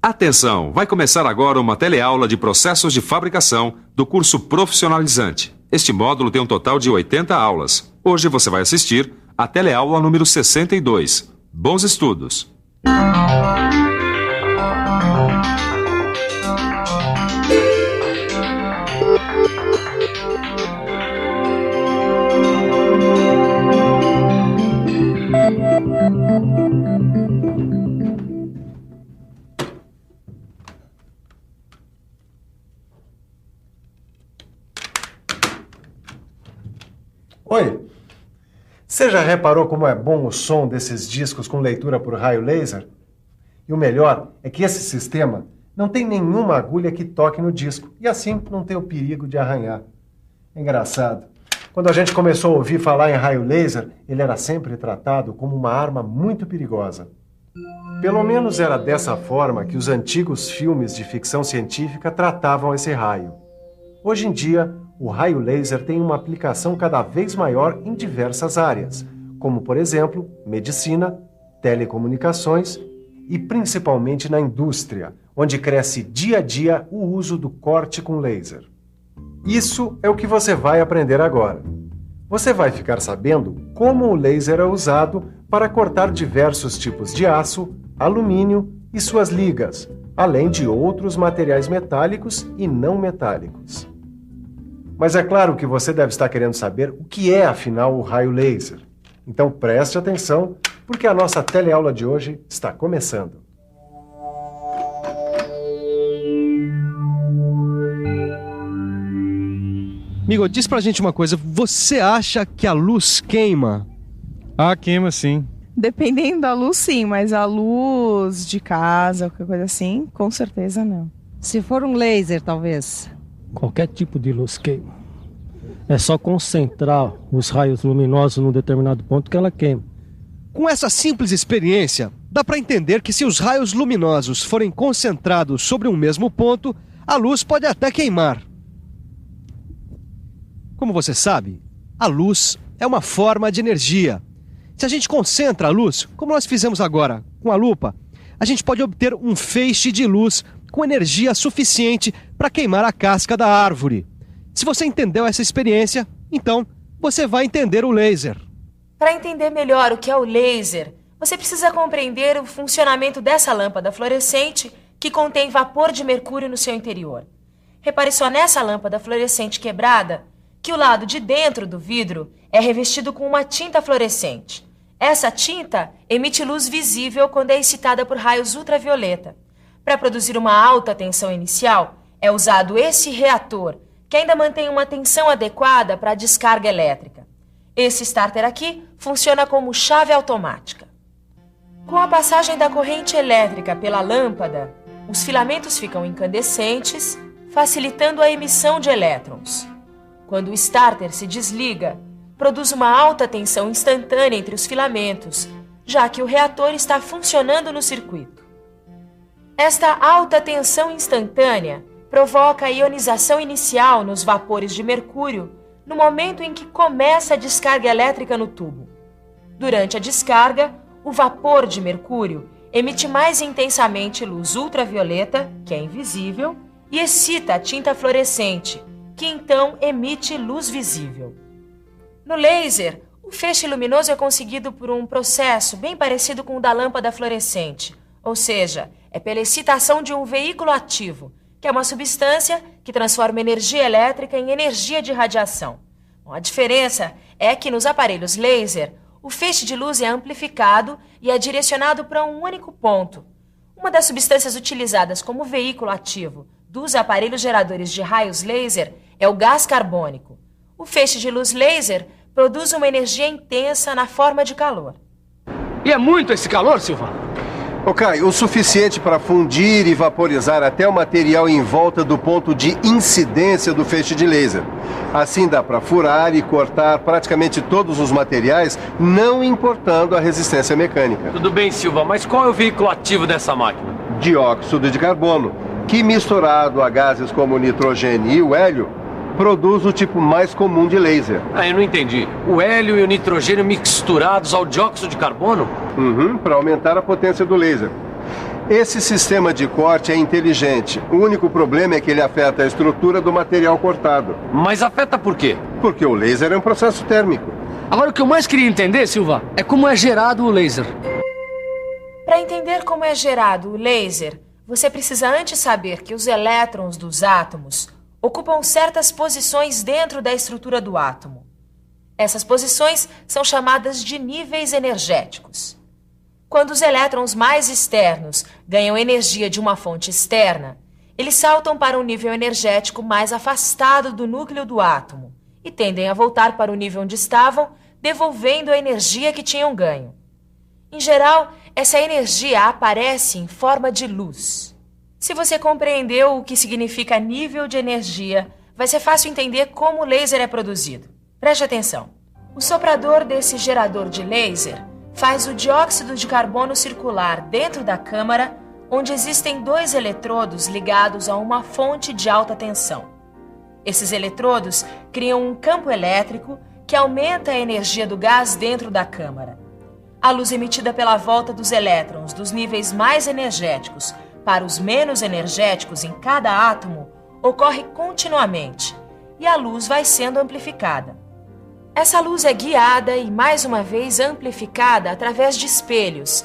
Atenção! Vai começar agora uma teleaula de processos de fabricação do curso profissionalizante. Este módulo tem um total de 80 aulas. Hoje você vai assistir a teleaula número 62. Bons estudos! Oi, você já reparou como é bom o som desses discos com leitura por raio laser? E o melhor é que esse sistema não tem nenhuma agulha que toque no disco e assim não tem o perigo de arranhar. É engraçado. Quando a gente começou a ouvir falar em raio laser, ele era sempre tratado como uma arma muito perigosa. Pelo menos era dessa forma que os antigos filmes de ficção científica tratavam esse raio. Hoje em dia, o raio laser tem uma aplicação cada vez maior em diversas áreas, como, por exemplo, medicina, telecomunicações e principalmente na indústria, onde cresce dia a dia o uso do corte com laser. Isso é o que você vai aprender agora. Você vai ficar sabendo como o laser é usado para cortar diversos tipos de aço, alumínio e suas ligas, além de outros materiais metálicos e não metálicos. Mas é claro que você deve estar querendo saber o que é, afinal, o raio laser. Então preste atenção, porque a nossa teleaula de hoje está começando. Amigo, diz pra gente uma coisa, você acha que a luz queima? Ah, queima sim. Dependendo da luz, sim, mas a luz de casa, qualquer coisa assim, com certeza não. Se for um laser, talvez. Qualquer tipo de luz queima. É só concentrar os raios luminosos num determinado ponto que ela queima. Com essa simples experiência, dá para entender que se os raios luminosos forem concentrados sobre um mesmo ponto, a luz pode até queimar. Como você sabe, a luz é uma forma de energia. Se a gente concentra a luz, como nós fizemos agora com a lupa, a gente pode obter um feixe de luz com energia suficiente para queimar a casca da árvore. Se você entendeu essa experiência, então você vai entender o laser. Para entender melhor o que é o laser, você precisa compreender o funcionamento dessa lâmpada fluorescente que contém vapor de mercúrio no seu interior. Repare só nessa lâmpada fluorescente quebrada que o lado de dentro do vidro é revestido com uma tinta fluorescente. Essa tinta emite luz visível quando é excitada por raios ultravioleta. Para produzir uma alta tensão inicial, é usado esse reator, que ainda mantém uma tensão adequada para a descarga elétrica. Esse starter aqui funciona como chave automática. Com a passagem da corrente elétrica pela lâmpada, os filamentos ficam incandescentes, facilitando a emissão de elétrons. Quando o starter se desliga, produz uma alta tensão instantânea entre os filamentos, já que o reator está funcionando no circuito. Esta alta tensão instantânea provoca a ionização inicial nos vapores de mercúrio no momento em que começa a descarga elétrica no tubo. Durante a descarga, o vapor de mercúrio emite mais intensamente luz ultravioleta, que é invisível, e excita a tinta fluorescente, que então emite luz visível. No laser, o feixe luminoso é conseguido por um processo bem parecido com o da lâmpada fluorescente, ou seja, é pela excitação de um veículo ativo, que é uma substância que transforma energia elétrica em energia de radiação. Bom, a diferença é que nos aparelhos laser, o feixe de luz é amplificado e é direcionado para um único ponto. Uma das substâncias utilizadas como veículo ativo dos aparelhos geradores de raios laser é o gás carbônico. O feixe de luz laser produz uma energia intensa na forma de calor. E é muito esse calor, Silva? Ok, o suficiente para fundir e vaporizar até o material em volta do ponto de incidência do feixe de laser. Assim dá para furar e cortar praticamente todos os materiais, não importando a resistência mecânica. Tudo bem, Silva, mas qual é o veículo ativo dessa máquina? Dióxido de carbono, que misturado a gases como o nitrogênio e o hélio, produz o tipo mais comum de laser. Eu não entendi. O hélio e o nitrogênio misturados ao dióxido de carbono? Para aumentar a potência do laser. Esse sistema de corte é inteligente. O único problema é que ele afeta a estrutura do material cortado. Mas afeta por quê? Porque o laser é um processo térmico. Agora, o que eu mais queria entender, Silva, é como é gerado o laser. Para entender como é gerado o laser, você precisa antes saber que os elétrons dos átomos ocupam certas posições dentro da estrutura do átomo. Essas posições são chamadas de níveis energéticos. Quando os elétrons mais externos ganham energia de uma fonte externa, eles saltam para um nível energético mais afastado do núcleo do átomo e tendem a voltar para o nível onde estavam, devolvendo a energia que tinham ganho. Em geral, essa energia aparece em forma de luz. Se você compreendeu o que significa nível de energia, vai ser fácil entender como o laser é produzido. Preste atenção. O soprador desse gerador de laser faz o dióxido de carbono circular dentro da câmara, onde existem 2 eletrodos ligados a uma fonte de alta tensão. Esses eletrodos criam um campo elétrico que aumenta a energia do gás dentro da câmara. A luz emitida pela volta dos elétrons dos níveis mais energéticos para os menos energéticos em cada átomo ocorre continuamente e a luz vai sendo amplificada. Essa luz é guiada e, mais uma vez, amplificada através de espelhos,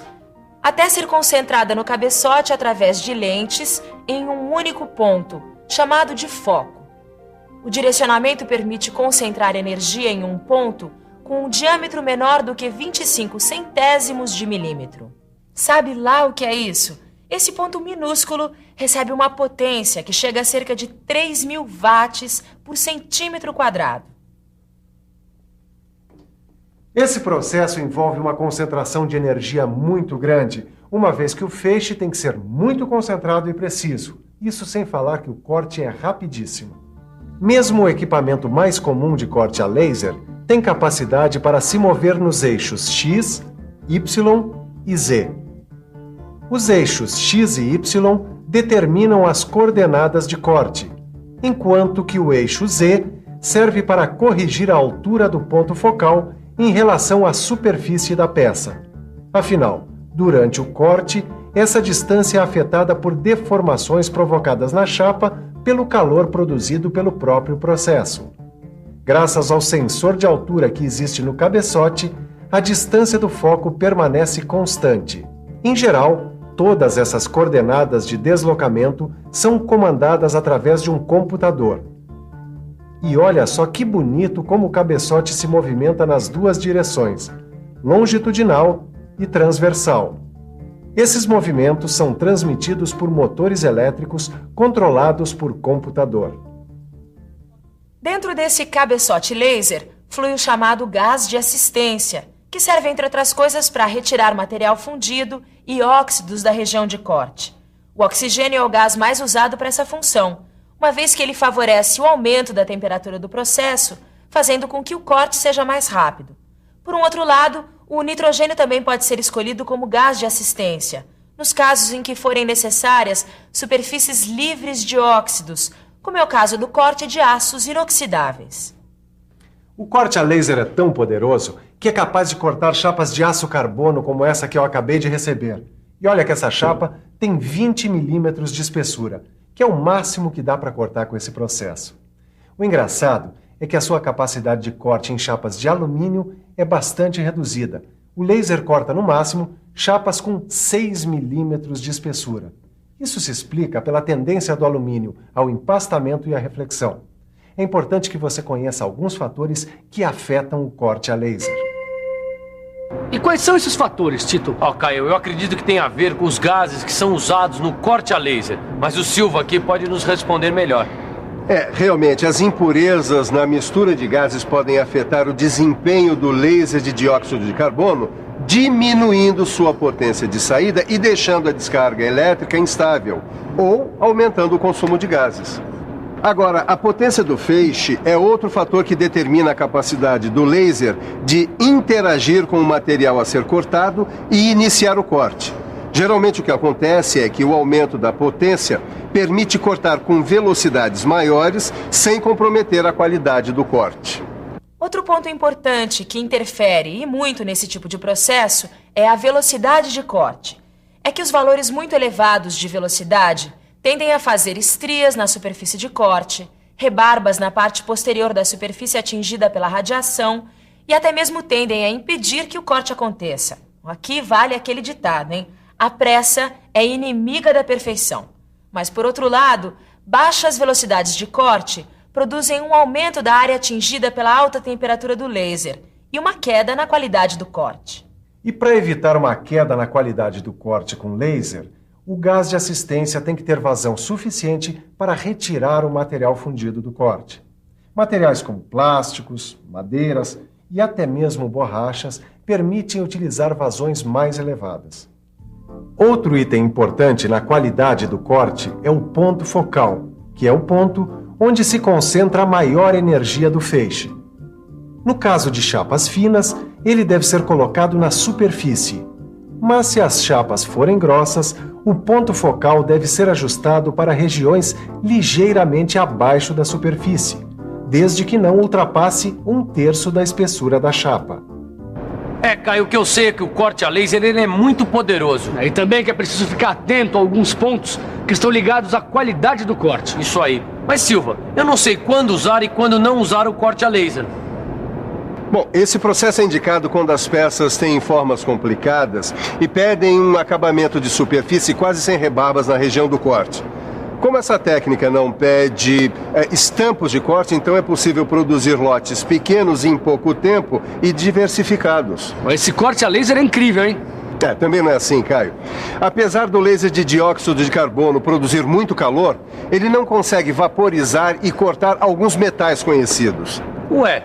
até ser concentrada no cabeçote através de lentes em um único ponto, chamado de foco. O direcionamento permite concentrar energia em um ponto com um diâmetro menor do que 25 centésimos de milímetro. Sabe lá o que é isso? Esse ponto minúsculo recebe uma potência que chega a cerca de 3.000 watts por centímetro quadrado. Esse processo envolve uma concentração de energia muito grande, uma vez que o feixe tem que ser muito concentrado e preciso. Isso sem falar que o corte é rapidíssimo. Mesmo o equipamento mais comum de corte a laser tem capacidade para se mover nos eixos X, Y e Z. Os eixos X e Y determinam as coordenadas de corte, enquanto que o eixo Z serve para corrigir a altura do ponto focal em relação à superfície da peça. Afinal, durante o corte, essa distância é afetada por deformações provocadas na chapa pelo calor produzido pelo próprio processo. Graças ao sensor de altura que existe no cabeçote, a distância do foco permanece constante. Em geral, todas essas coordenadas de deslocamento são comandadas através de um computador. E olha só que bonito como o cabeçote se movimenta nas 2 direções, longitudinal e transversal. Esses movimentos são transmitidos por motores elétricos controlados por computador. Dentro desse cabeçote laser, flui o chamado gás de assistência, que serve, entre outras coisas, para retirar material fundido e óxidos da região de corte. O oxigênio é o gás mais usado para essa função, uma vez que ele favorece o aumento da temperatura do processo, fazendo com que o corte seja mais rápido. Por um outro lado, o nitrogênio também pode ser escolhido como gás de assistência, nos casos em que forem necessárias superfícies livres de óxidos, como é o caso do corte de aços inoxidáveis. O corte a laser é tão poderoso que é capaz de cortar chapas de aço carbono como essa que eu acabei de receber. E olha que essa chapa tem 20 milímetros de espessura, que é o máximo que dá para cortar com esse processo. O engraçado é que a sua capacidade de corte em chapas de alumínio é bastante reduzida. O laser corta no máximo chapas com 6 milímetros de espessura. Isso se explica pela tendência do alumínio ao empastamento e à reflexão. É importante que você conheça alguns fatores que afetam o corte a laser. E quais são esses fatores, Tito? Caio, eu acredito que tem a ver com os gases que são usados no corte a laser, mas o Silva aqui pode nos responder melhor. Realmente, as impurezas na mistura de gases podem afetar o desempenho do laser de dióxido de carbono, diminuindo sua potência de saída e deixando a descarga elétrica instável, ou aumentando o consumo de gases. Agora, a potência do feixe é outro fator que determina a capacidade do laser de interagir com o material a ser cortado e iniciar o corte. Geralmente o que acontece é que o aumento da potência permite cortar com velocidades maiores sem comprometer a qualidade do corte. Outro ponto importante que interfere e muito nesse tipo de processo é a velocidade de corte. É é que os valores muito elevados de velocidade tendem a fazer estrias na superfície de corte, rebarbas na parte posterior da superfície atingida pela radiação e até mesmo tendem a impedir que o corte aconteça. Aqui vale aquele ditado, hein? A pressa é inimiga da perfeição. Mas, por outro lado, baixas velocidades de corte produzem um aumento da área atingida pela alta temperatura do laser e uma queda na qualidade do corte. E para evitar uma queda na qualidade do corte com laser, o gás de assistência tem que ter vazão suficiente para retirar o material fundido do corte. Materiais como plásticos, madeiras e até mesmo borrachas permitem utilizar vazões mais elevadas. Outro item importante na qualidade do corte é o ponto focal, que é o ponto onde se concentra a maior energia do feixe. No caso de chapas finas, ele deve ser colocado na superfície. Mas se as chapas forem grossas, o ponto focal deve ser ajustado para regiões ligeiramente abaixo da superfície, desde que não ultrapasse 1/3 da espessura da chapa. Caio, o que eu sei é que o corte a laser ele é muito poderoso. E também que é preciso ficar atento a alguns pontos que estão ligados à qualidade do corte. Isso aí. Mas, Silva, eu não sei quando usar e quando não usar o corte a laser. Bom, esse processo é indicado quando as peças têm formas complicadas e pedem um acabamento de superfície quase sem rebarbas na região do corte. Como essa técnica não pede estampos de corte, então é possível produzir lotes pequenos em pouco tempo e diversificados. Esse corte a laser é incrível, hein? Também não é assim, Caio. Apesar do laser de dióxido de carbono produzir muito calor, ele não consegue vaporizar e cortar alguns metais conhecidos. Ué,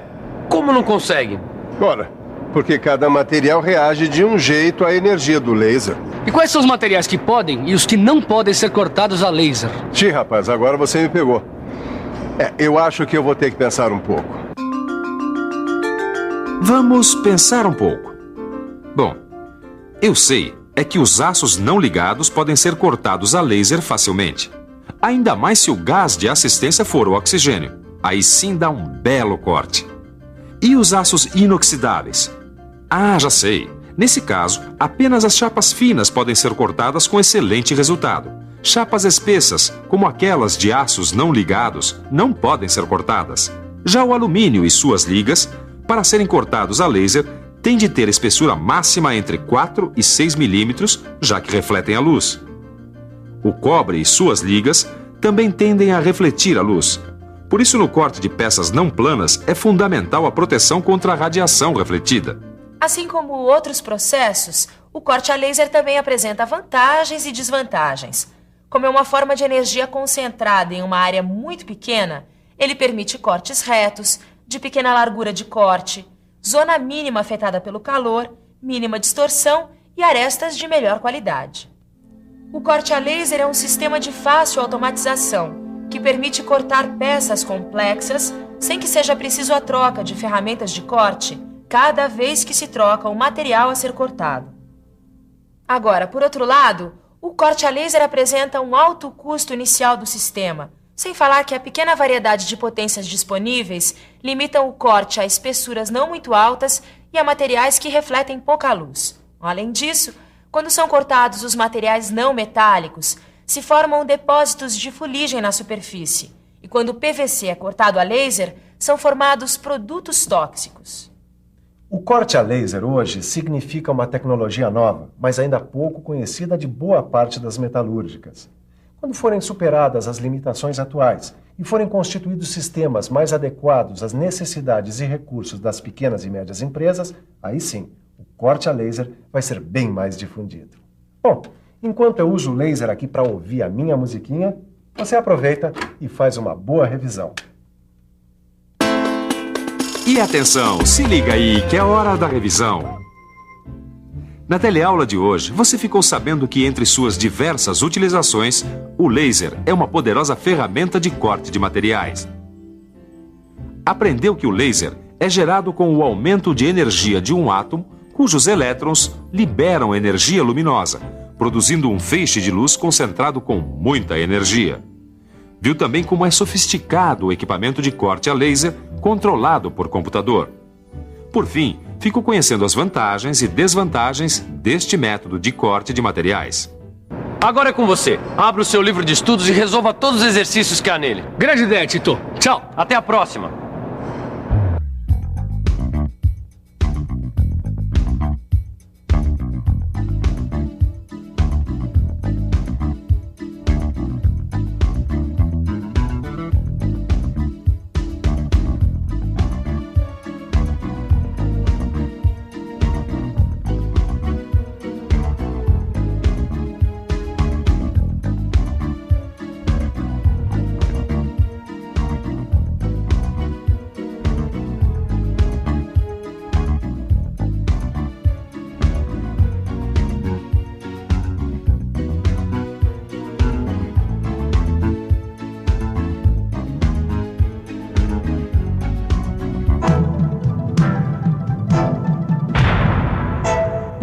como não consegue? Ora, porque cada material reage de um jeito à energia do laser. E quais são os materiais que podem e os que não podem ser cortados a laser? Rapaz, agora você me pegou. Eu acho que eu vou ter que pensar um pouco. Vamos pensar um pouco. Bom, eu sei é que os aços não ligados podem ser cortados a laser facilmente. Ainda mais se o gás de assistência for o oxigênio. Aí sim dá um belo corte. E os aços inoxidáveis? Já sei. Nesse caso, apenas as chapas finas podem ser cortadas com excelente resultado. Chapas espessas, como aquelas de aços não ligados, não podem ser cortadas. Já o alumínio e suas ligas, para serem cortados a laser, têm de ter espessura máxima entre 4 e 6 milímetros, já que refletem a luz. O cobre e suas ligas também tendem a refletir a luz. Por isso, no corte de peças não planas, é fundamental a proteção contra a radiação refletida. Assim como outros processos, o corte a laser também apresenta vantagens e desvantagens. Como é uma forma de energia concentrada em uma área muito pequena, ele permite cortes retos, de pequena largura de corte, zona mínima afetada pelo calor, mínima distorção e arestas de melhor qualidade. O corte a laser é um sistema de fácil automatização, que permite cortar peças complexas sem que seja preciso a troca de ferramentas de corte cada vez que se troca o material a ser cortado. Agora, por outro lado, o corte a laser apresenta um alto custo inicial do sistema, sem falar que a pequena variedade de potências disponíveis limitam o corte a espessuras não muito altas e a materiais que refletem pouca luz. Além disso, quando são cortados os materiais não metálicos, se formam depósitos de fuligem na superfície, e quando o PVC é cortado a laser, são formados produtos tóxicos. O corte a laser hoje significa uma tecnologia nova, mas ainda pouco conhecida de boa parte das metalúrgicas. Quando forem superadas as limitações atuais e forem constituídos sistemas mais adequados às necessidades e recursos das pequenas e médias empresas, aí sim, o corte a laser vai ser bem mais difundido. Bom, enquanto eu uso o laser aqui para ouvir a minha musiquinha, você aproveita e faz uma boa revisão. E atenção, se liga aí que é hora da revisão. Na teleaula de hoje, você ficou sabendo que entre suas diversas utilizações, o laser é uma poderosa ferramenta de corte de materiais. Aprendeu que o laser é gerado com o aumento de energia de um átomo, cujos elétrons liberam energia luminosa, produzindo um feixe de luz concentrado com muita energia. Viu também como é sofisticado o equipamento de corte a laser controlado por computador. Por fim, ficou conhecendo as vantagens e desvantagens deste método de corte de materiais. Agora é com você. Abra o seu livro de estudos e resolva todos os exercícios que há nele. Grande ideia, Tito. Tchau. Até a próxima.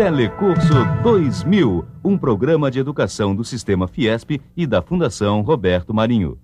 Telecurso 2000, um programa de educação do Sistema Fiesp e da Fundação Roberto Marinho.